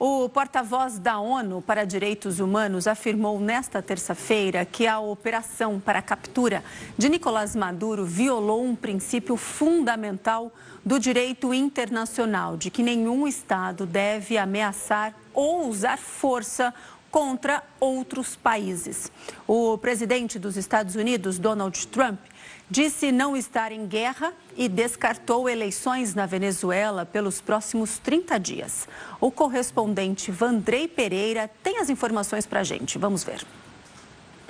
O porta-voz da ONU para Direitos Humanos afirmou nesta terça-feira que a operação para a captura de Nicolás Maduro violou um princípio fundamental do direito internacional, de que nenhum Estado deve ameaçar ou usar força contra outros países. O presidente dos Estados Unidos, Donald Trump, disse não estar em guerra e descartou eleições na Venezuela pelos próximos 30 dias. O correspondente Vandrei Pereira tem as informações para a gente. Vamos ver.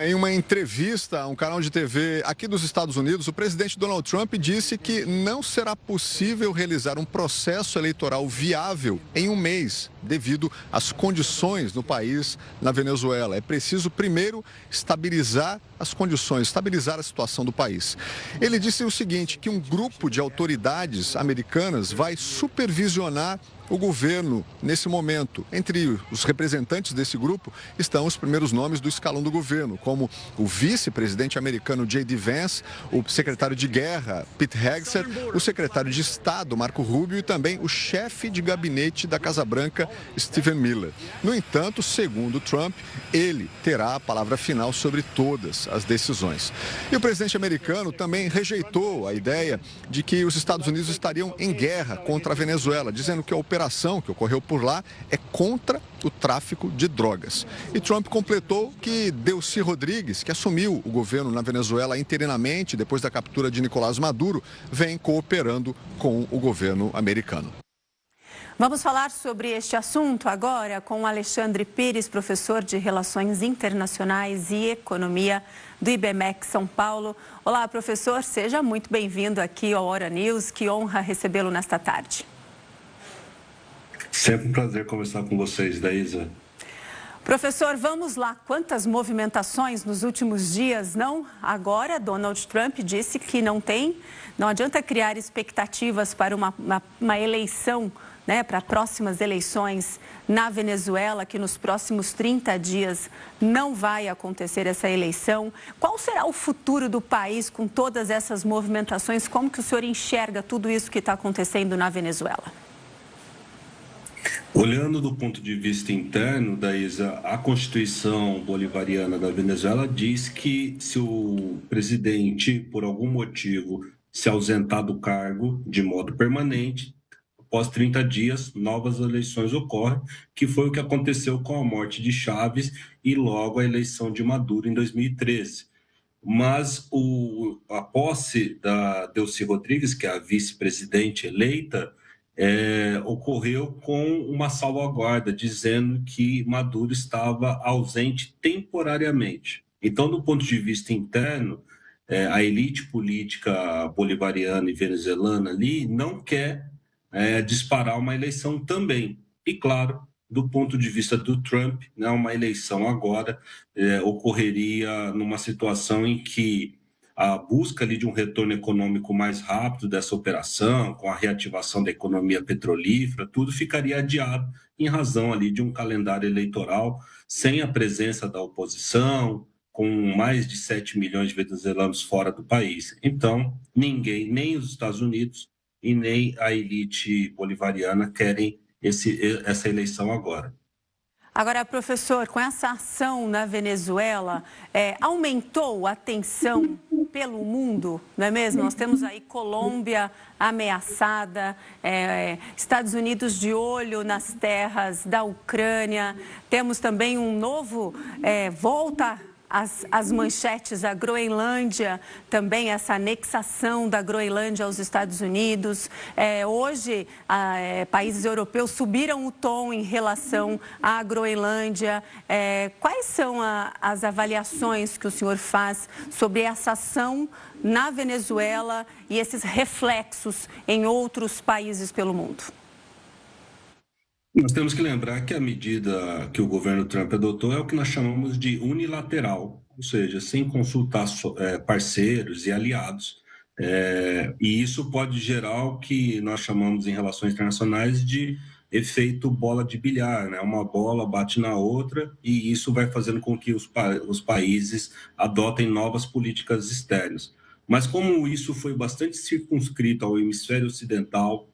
Em uma entrevista a um canal de TV aqui dos Estados Unidos, o presidente Donald Trump disse que não será possível realizar um processo eleitoral viável em um mês, devido às condições no país, na Venezuela. É preciso primeiro estabilizar as condições, estabilizar a situação do país. Ele disse o seguinte, que um grupo de autoridades americanas vai supervisionar o governo nesse momento. Entre os representantes desse grupo estão os primeiros nomes do escalão do governo, como o vice-presidente americano J.D. Vance, o secretário de guerra Pete Hegseth, o secretário de Estado Marco Rubio e também o chefe de gabinete da Casa Branca Stephen Miller. No entanto, segundo Trump, ele terá a palavra final sobre todas as decisões. E o presidente americano também rejeitou a ideia de que os Estados Unidos estariam em guerra contra a Venezuela, dizendo que a operação que ocorreu por lá é contra o tráfico de drogas. E Trump completou que Delcy Rodrigues, que assumiu o governo na Venezuela interinamente depois da captura de Nicolás Maduro, vem cooperando com o governo americano. Vamos falar sobre este assunto agora com Alexandre Pires, professor de Relações Internacionais e Economia do IBMEC São Paulo. Olá, professor, seja muito bem-vindo aqui ao Hora News. Que honra recebê-lo nesta tarde. Sempre um prazer conversar com vocês, Daísa. Professor, vamos lá. Quantas movimentações nos últimos dias, não? Agora, Donald Trump disse que não adianta criar expectativas para uma eleição, né, para próximas eleições na Venezuela, que nos próximos 30 dias não vai acontecer essa eleição. Qual será o futuro do país com todas essas movimentações? Como que o senhor enxerga tudo isso que está acontecendo na Venezuela? Olhando do ponto de vista interno, Daísa, a Constituição Bolivariana da Venezuela diz que se o presidente, por algum motivo, se ausentar do cargo de modo permanente, após 30 dias, novas eleições ocorrem, que foi o que aconteceu com a morte de Chávez e logo a eleição de Maduro em 2013. Mas a posse da Delcy Rodrigues, que é a vice-presidente eleita, ocorreu com uma salvaguarda, dizendo que Maduro estava ausente temporariamente. Então, do ponto de vista interno, a elite política bolivariana e venezuelana ali não quer disparar uma eleição também. E, claro, do ponto de vista do Trump, né, uma eleição agora ocorreria numa situação em que a busca ali de um retorno econômico mais rápido dessa operação, com a reativação da economia petrolífera, tudo ficaria adiado em razão ali de um calendário eleitoral sem a presença da oposição, com mais de 7 milhões de venezuelanos fora do país. Então, ninguém, nem os Estados Unidos e nem a elite bolivariana querem essa eleição agora. Agora, professor, com essa ação na Venezuela, aumentou a tensão pelo mundo, não é mesmo? Nós temos aí Colômbia ameaçada, Estados Unidos de olho nas terras da Ucrânia, temos também um novo volta as manchetes, a Groenlândia, também essa anexação da Groenlândia aos Estados Unidos. Hoje, países europeus subiram o tom em relação à Groenlândia. Quais são as avaliações que o senhor faz sobre essa ação na Venezuela e esses reflexos em outros países pelo mundo? Nós temos que lembrar que a medida que o governo Trump adotou é o que nós chamamos de unilateral, ou seja, sem consultar parceiros e aliados. E isso pode gerar o que nós chamamos em relações internacionais de efeito bola de bilhar, né? Uma bola bate na outra e isso vai fazendo com que os países adotem novas políticas externas. Mas como isso foi bastante circunscrito ao hemisfério ocidental,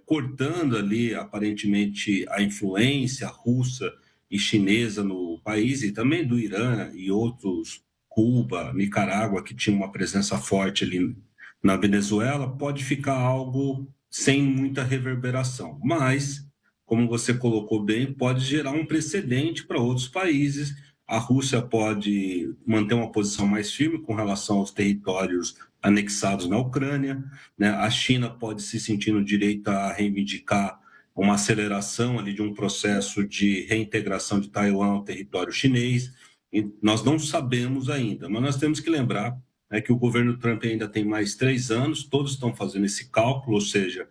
cortando ali, aparentemente, a influência russa e chinesa no país, e também do Irã e outros, Cuba, Nicarágua, que tinha uma presença forte ali na Venezuela, pode ficar algo sem muita reverberação. Mas, como você colocou bem, pode gerar um precedente para outros países. A Rússia pode manter uma posição mais firme com relação aos territórios anexados na Ucrânia, né? A China pode se sentir no direito a reivindicar uma aceleração ali de um processo de reintegração de Taiwan ao território chinês. E nós não sabemos ainda, mas nós temos que lembrar, né, que o governo Trump ainda tem mais 3 anos, todos estão fazendo esse cálculo, ou seja,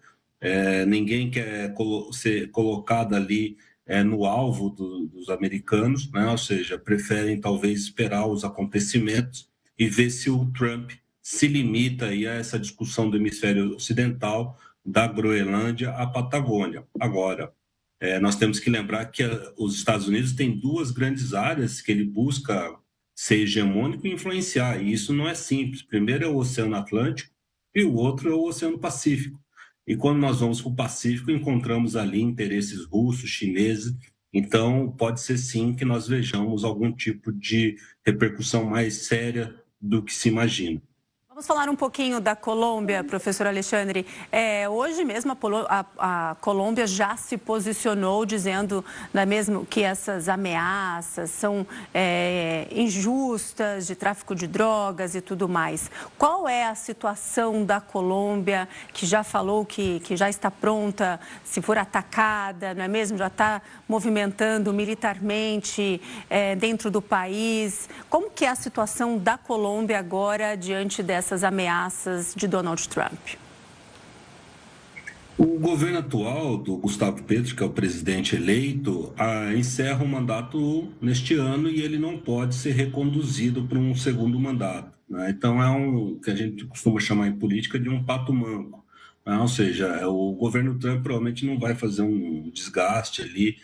ninguém quer ser colocado ali no alvo dos americanos, né? Ou seja, preferem talvez esperar os acontecimentos e ver se o Trump se limita aí a essa discussão do hemisfério ocidental, da Groenlândia à Patagônia. Agora, nós temos que lembrar que os Estados Unidos têm 2 grandes áreas que ele busca ser hegemônico e influenciar, e isso não é simples. Primeiro é o Oceano Atlântico e o outro é o Oceano Pacífico. E quando nós vamos para o Pacífico, encontramos ali interesses russos, chineses. Então, pode ser sim que nós vejamos algum tipo de repercussão mais séria do que se imagina. Vamos falar um pouquinho da Colômbia, professor Alexandre. Hoje mesmo a Colômbia já se posicionou dizendo, não é mesmo, que essas ameaças são injustas, de tráfico de drogas e tudo mais. Qual é a situação da Colômbia, que já falou que já está pronta, se for atacada, não é mesmo? Já está movimentando militarmente dentro do país. Como que é a situação da Colômbia agora diante dessas ameaças de Donald Trump? O governo atual do Gustavo Petro, que é o presidente eleito, encerra o mandato neste ano e ele não pode ser reconduzido para um segundo mandato, né? Então é o que a gente costuma chamar em política de um pato manco, né? Ou seja, o governo Trump provavelmente não vai fazer um desgaste ali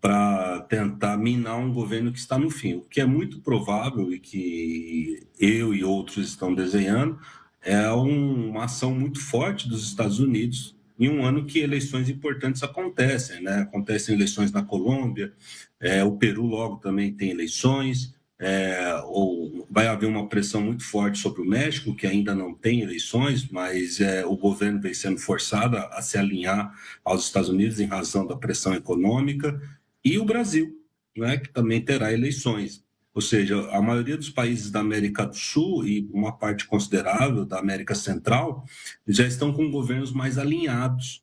para tentar minar um governo que está no fim. O que é muito provável e que eu e outros estão desenhando é uma ação muito forte dos Estados Unidos em um ano que eleições importantes acontecem, né? Acontecem eleições na Colômbia, o Peru logo também tem eleições, ou vai haver uma pressão muito forte sobre o México, que ainda não tem eleições, mas o governo vem sendo forçado a se alinhar aos Estados Unidos em razão da pressão econômica, e o Brasil, né, que também terá eleições. Ou seja, a maioria dos países da América do Sul e uma parte considerável da América Central já estão com governos mais alinhados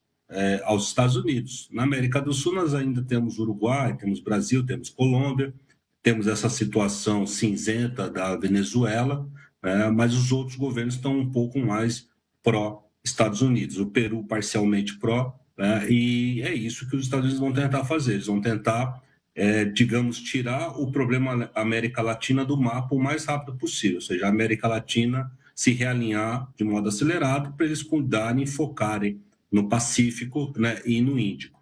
aos Estados Unidos. Na América do Sul, nós ainda temos Uruguai, temos Brasil, temos Colômbia, temos essa situação cinzenta da Venezuela, mas os outros governos estão um pouco mais pró-Estados Unidos. O Peru parcialmente pró, e é isso que os Estados Unidos vão tentar fazer. Eles vão tentar, digamos, tirar o problema América Latina do mapa o mais rápido possível, ou seja, a América Latina se realinhar de modo acelerado para eles cuidarem e focarem no Pacífico, né, e no Índico.